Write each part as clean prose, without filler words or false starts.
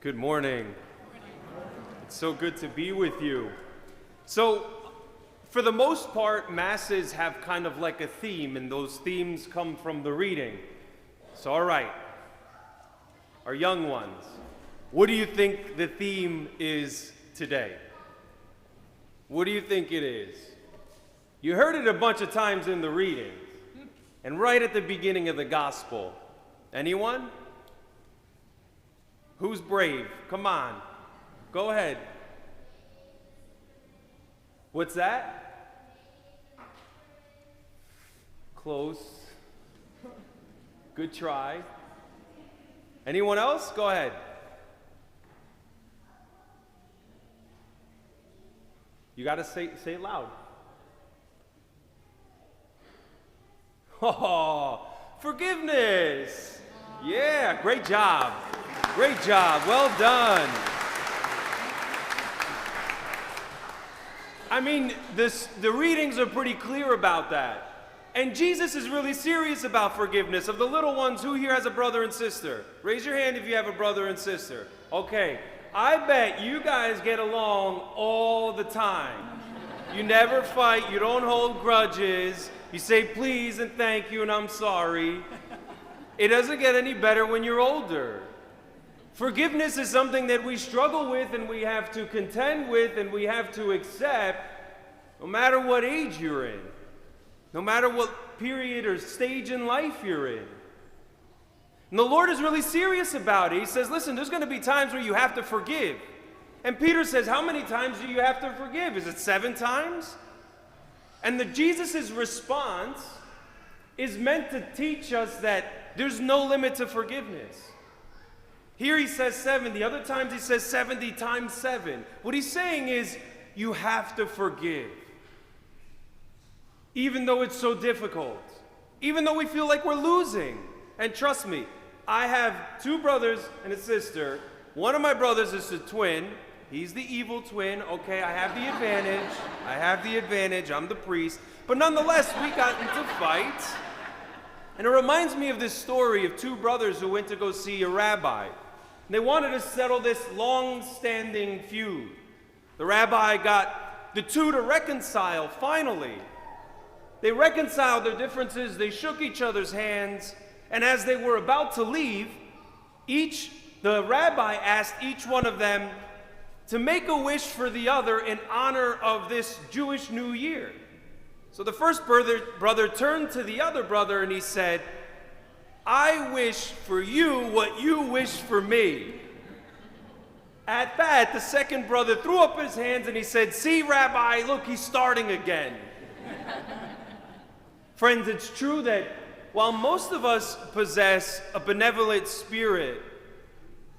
Good morning. It's so good to be with you. So, for the most part, Masses have kind of like a theme, and those themes come from the reading. So, all right, our young ones, what do you think the theme is today? What do you think it is? You heard it a bunch of times in the reading, and right at the beginning of the gospel. Anyone? Who's brave? Come on. Go ahead. What's that? Close. Good try. Anyone else? Go ahead. You got to say it loud. Oh, forgiveness. Yeah, great job. Great job. Well done. I mean, the readings are pretty clear about that. And Jesus is really serious about forgiveness of the little ones. Who here has a brother and sister? Raise your hand if you have a brother and sister. Okay. I bet you guys get along all the time. You never fight. You don't hold grudges. You say please and thank you and I'm sorry. It doesn't get any better when you're older. Forgiveness is something that we struggle with and we have to contend with and we have to accept no matter what age you're in, no matter what period or stage in life you're in. And the Lord is really serious about it. He says, listen, there's going to be times where you have to forgive. And Peter says, how many times do you have to forgive? Is it 7 times? And Jesus' response is meant to teach us that there's no limit to forgiveness. Here he says 70, other times he says 70 times 7. What he's saying is, you have to forgive. Even though it's so difficult. Even though we feel like we're losing. And trust me, I have 2 brothers and a sister. One of my brothers is a twin. He's the evil twin. Okay, I have the advantage. I'm the priest. But nonetheless, we got into fights. And it reminds me of this story of 2 brothers who went to go see a rabbi. And they wanted to settle this long-standing feud. The rabbi got the 2 to reconcile, finally. They reconciled their differences, they shook each other's hands, and as they were about to leave, the rabbi asked each one of them to make a wish for the other in honor of this Jewish New Year. So the first brother turned to the other brother and he said, I wish for you what you wish for me. At that, the second brother threw up his hands and he said, see, Rabbi, look, he's starting again. Friends, it's true that while most of us possess a benevolent spirit,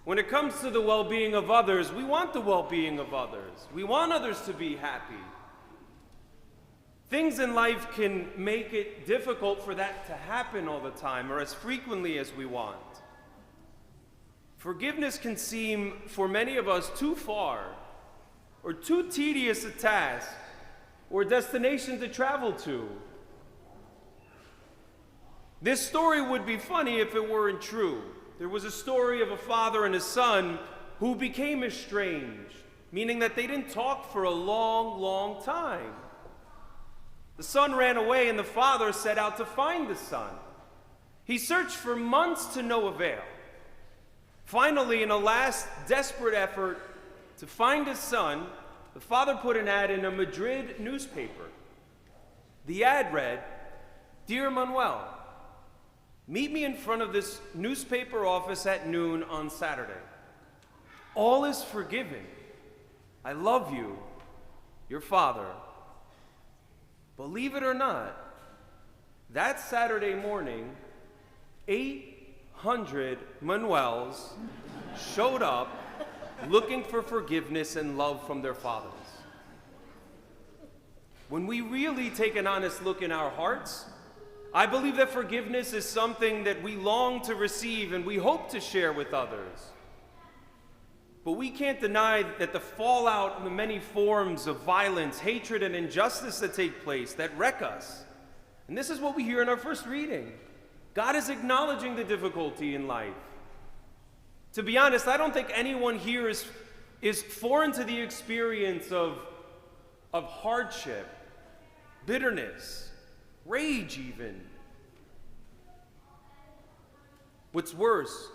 when it comes to the well-being of others, we want the well-being of others. We want others to be happy. Things in life can make it difficult for that to happen all the time or as frequently as we want. Forgiveness can seem, for many of us, too far or too tedious a task or a destination to travel to. This story would be funny if it weren't true. There was a story of a father and a son who became estranged, meaning that they didn't talk for a long, long time. The son ran away and the father set out to find the son. He searched for months to no avail. Finally, in a last desperate effort to find his son, the father put an ad in a Madrid newspaper. The ad read, Dear Manuel, meet me in front of this newspaper office at noon on Saturday. All is forgiven. I love you, your father. Believe it or not, that Saturday morning, 800 Manuels showed up looking for forgiveness and love from their fathers. When we really take an honest look in our hearts, I believe that forgiveness is something that we long to receive and we hope to share with others. But we can't deny that the fallout and the many forms of violence, hatred, and injustice that take place, that wreck us. And this is what we hear in our first reading. God is acknowledging the difficulty in life. To be honest, I don't think anyone here is foreign to the experience of hardship, bitterness, rage even. What's worse,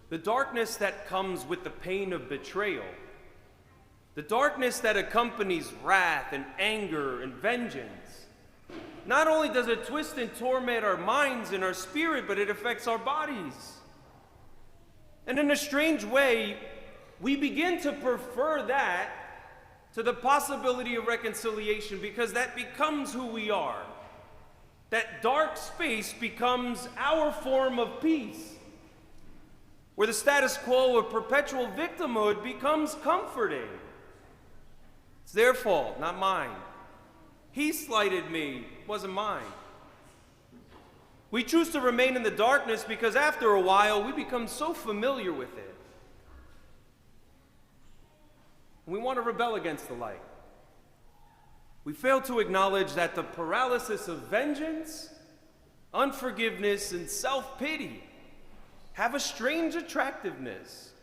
the darkness that comes with the pain of betrayal, the darkness that accompanies wrath and anger and vengeance. Not only does it twist and torment our minds and our spirit, but it affects our bodies. And in a strange way, we begin to prefer that to the possibility of reconciliation, because that becomes who we are. That dark space becomes our form of peace, where the status quo of perpetual victimhood becomes comforting. It's their fault, not mine. He slighted me, wasn't mine. We choose to remain in the darkness because after a while we become so familiar with it. We want to rebel against the light. We fail to acknowledge that the paralysis of vengeance, unforgiveness, and self-pity have a strange attractiveness.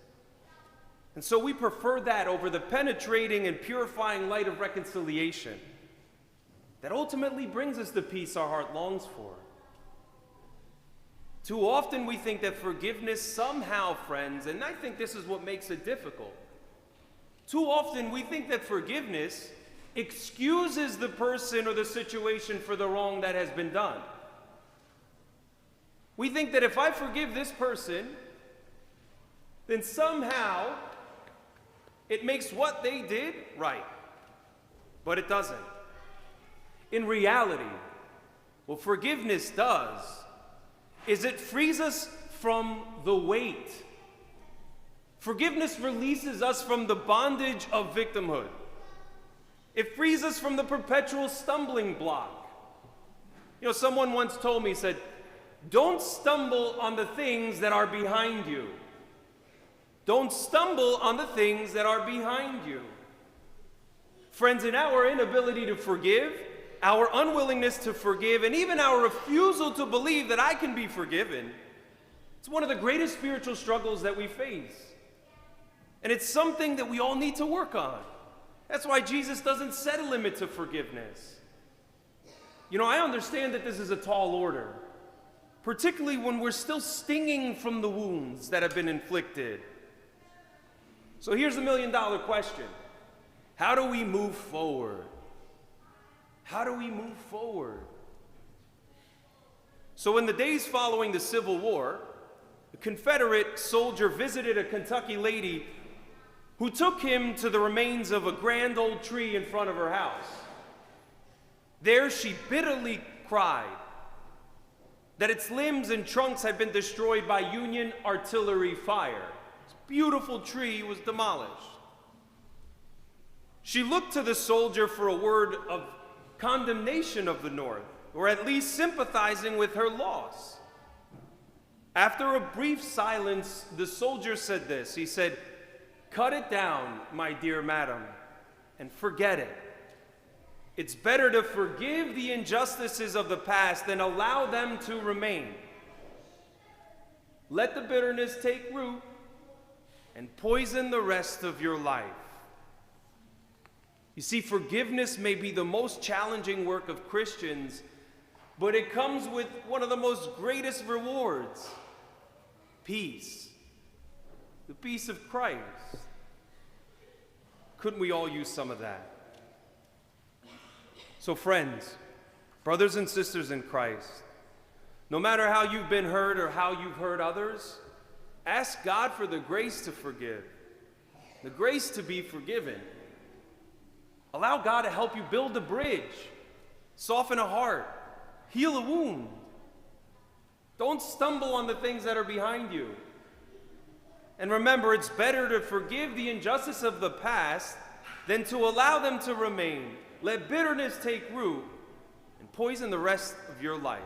And so we prefer that over the penetrating and purifying light of reconciliation that ultimately brings us the peace our heart longs for. Too often we think that forgiveness somehow, friends, and I think this is what makes it difficult. Too often we think that forgiveness excuses the person or the situation for the wrong that has been done. We think that if I forgive this person, then somehow it makes what they did right. But it doesn't. In reality, what forgiveness does is it frees us from the weight. Forgiveness releases us from the bondage of victimhood. It frees us from the perpetual stumbling block. You know, someone once told me, said, don't stumble on the things that are behind you. Don't stumble on the things that are behind you. Friends, in our inability to forgive, our unwillingness to forgive, and even our refusal to believe that I can be forgiven, it's one of the greatest spiritual struggles that we face. And it's something that we all need to work on. That's why Jesus doesn't set a limit to forgiveness. You know, I understand that this is a tall order, particularly when we're still stinging from the wounds that have been inflicted. So here's the million-dollar question. How do we move forward? How do we move forward? So in the days following the Civil War, a Confederate soldier visited a Kentucky lady who took him to the remains of a grand old tree in front of her house. There she bitterly cried that its limbs and trunks had been destroyed by Union artillery fire. This beautiful tree was demolished. She looked to the soldier for a word of condemnation of the North, or at least sympathizing with her loss. After a brief silence, the soldier said this. He said, "Cut it down, my dear madam, and forget it. It's better to forgive the injustices of the past than allow them to remain. Let the bitterness take root and poison the rest of your life." You see, forgiveness may be the most challenging work of Christians, but it comes with one of the most greatest rewards: peace. The peace of Christ. Couldn't we all use some of that? So friends, brothers and sisters in Christ, no matter how you've been hurt or how you've hurt others, ask God for the grace to forgive, the grace to be forgiven. Allow God to help you build a bridge, soften a heart, heal a wound. Don't stumble on the things that are behind you. And remember, it's better to forgive the injustice of the past than to allow them to remain. Let bitterness take root and poison the rest of your life.